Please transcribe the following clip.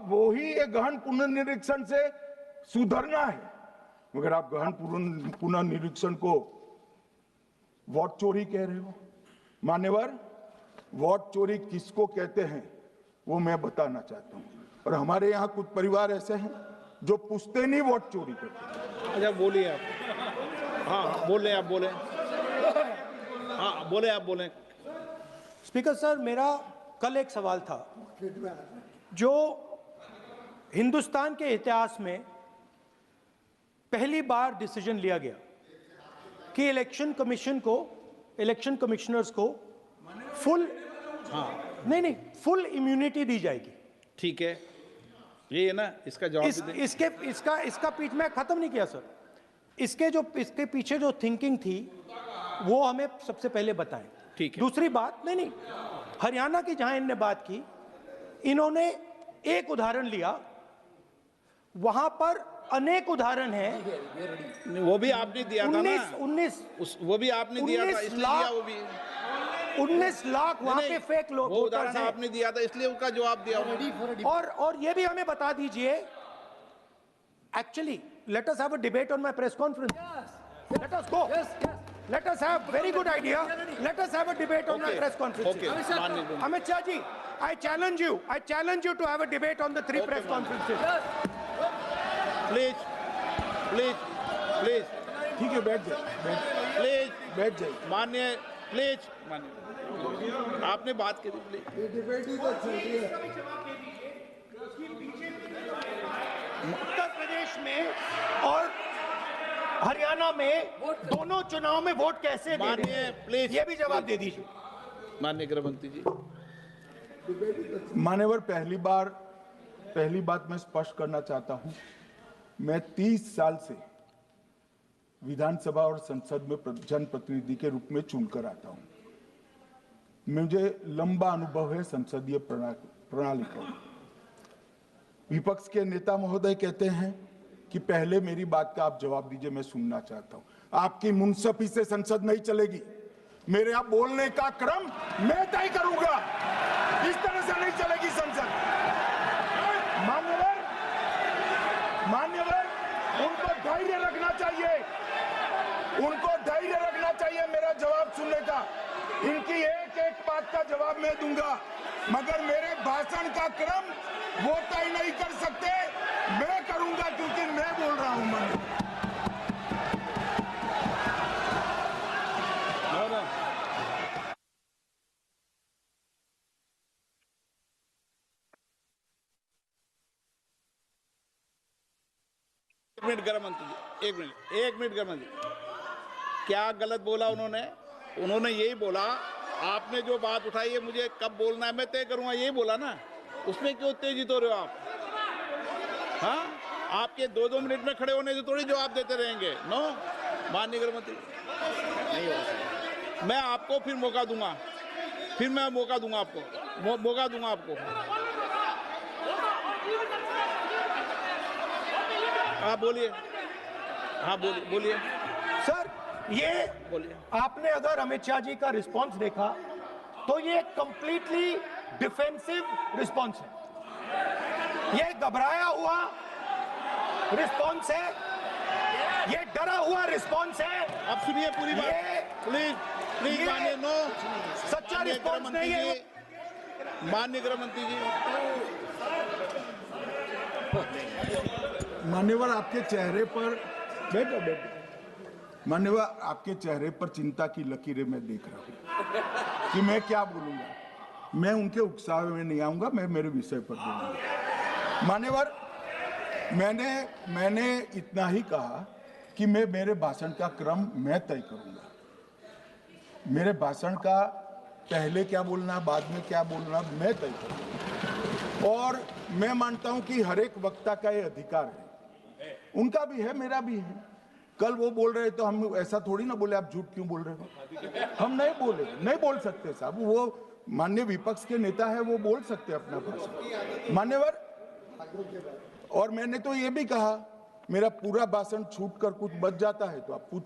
वो ही एक गहन पुनर्निरीक्षण से सुधरना है, मगर आप गहन पुनर्निरीक्षण को वोट चोरी कह रहे हो। मान्यवर, वोट चोरी किसको कहते हैं वो मैं बताना चाहता हूं, और हमारे यहाँ कुछ परिवार ऐसे हैं जो पूछते नहीं, वोट चोरी करते। अच्छा, बोलिए आप। हाँ, बोले आप, बोले। हाँ, बोले आप, बोले। स्पीकर सर, मेरा कल एक सवाल था जो हिंदुस्तान के इतिहास में पहली बार डिसीजन लिया गया कि इलेक्शन कमिश्नर्स को फुल फुल इम्यूनिटी दी जाएगी। ठीक है, ये है ना, इसका जवाब इसका पीछ में खत्म नहीं किया सर। इसके पीछे जो थिंकिंग थी वो हमें सबसे पहले बताएं। ठीक है। दूसरी बात, नहीं, हरियाणा की जहां इन्होंने बात की, इन्होंने एक उदाहरण लिया, वहां पर अनेक उदाहरण हैं। वो भी आपने दिया था ना, 19 वो भी आपने दिया था, इसलिए दिया वो भी। 19 लाख वहां के फेक लोग, वो उदाहरण आपने दिया था, इसलिए उसका जवाब दिया। और ये भी हमें बता दीजिए, actually let us have a debate on my press conference. Let us go. Let us have very good idea. Let us have a debate on my press conference. Amit Shah ji, I challenge you to have a debate on the 3 press conferences. Please. ठीक है, बैठ जाइए, बैठ जाइए। माननीय, please माननीय, आपने बात करी, प्लीज। उत्तर प्रदेश में और हरियाणा में दोनों चुनाव में वोट कैसे दे रहे हैं, प्लीज ये भी जवाब दे दीजिए। माननीय गृह मंत्री जी। मान्यवर, पहली बात मैं स्पष्ट करना चाहता हूं, मैं 30 साल से विधानसभा और संसद में जनप्रतिनिधि के रूप में चुनकर आता हूं। मुझे लंबा अनुभव है संसदीय प्रणाली का। विपक्ष के नेता महोदय कहते हैं कि पहले मेरी बात का आप जवाब दीजिए, मैं सुनना चाहता हूं। आपकी मुनसफी से संसद नहीं चलेगी, मेरे आप बोलने का क्रम मैं तय करूंगा, इस तरह से नहीं चलेगी संसद। मान्यवर, उनको धैर्य रखना चाहिए, मेरा जवाब सुनने का। इनकी एक बात का जवाब मैं दूंगा, मगर मेरे भाषण का क्रम वो तय नहीं कर सकते, मैं करूंगा, क्योंकि मैं बोल रहा हूं। एक मिनट गृह मंत्री जी, एक मिनट गृह मंत्री, क्या गलत बोला उन्होंने यही बोला, आपने जो बात उठाई है मुझे कब बोलना है मैं तय करूंगा, यही बोला ना, उसमें क्यों उत्तेजित हो रहे हो आप? हाँ, आपके 2-2 मिनट में खड़े होने से थोड़ी जवाब देते रहेंगे। नो, माननीय गृह मंत्री, नहीं हो, मैं आपको फिर मौका दूंगा, आपको। हाँ, बोलिए। बोलिए सर, ये बोलिए। आपने अगर अमित शाह जी का रिस्पांस देखा तो ये कंप्लीटली डिफेंसिव रिस्पांस है, ये घबराया हुआ रिस्पांस है, ये डरा हुआ रिस्पांस है। अब सुनिए पूरी बात, प्लीज माननीय, नो, सच्चा रिस्पांस नहीं है। माननीय गृह मंत्री जी, मान्यवर, आपके चेहरे पर बैठो, मान्यवर, आपके चेहरे पर चिंता की लकीरें मैं देख रहा हूं कि मैं क्या बोलूंगा। मैं उनके उत्साह में नहीं आऊंगा, मैं मेरे विषय पर बोलूंगा। मान्यवर, मैंने इतना ही कहा कि मेरे भाषण का क्रम मैं तय करूंगा। मेरे भाषण का पहले क्या बोलना, बाद में क्या बोलना, मैं तय करूंगा। और मैं मानता हूं कि हर एक वक्ता का ये अधिकार है, उनका भी है, मेरा भी है। कल वो बोल रहे तो हम ऐसा थोड़ी ना बोले आप झूठ क्यों बोल रहे हो, हम नहीं बोल सकते साहब। वो माननीय विपक्ष के नेता है, वो बोल सकते अपना भाषण। मान्यवर, और मैंने तो ये भी कहा, मेरा पूरा भाषण छूट कर कुछ बच जाता है तो आप पूछ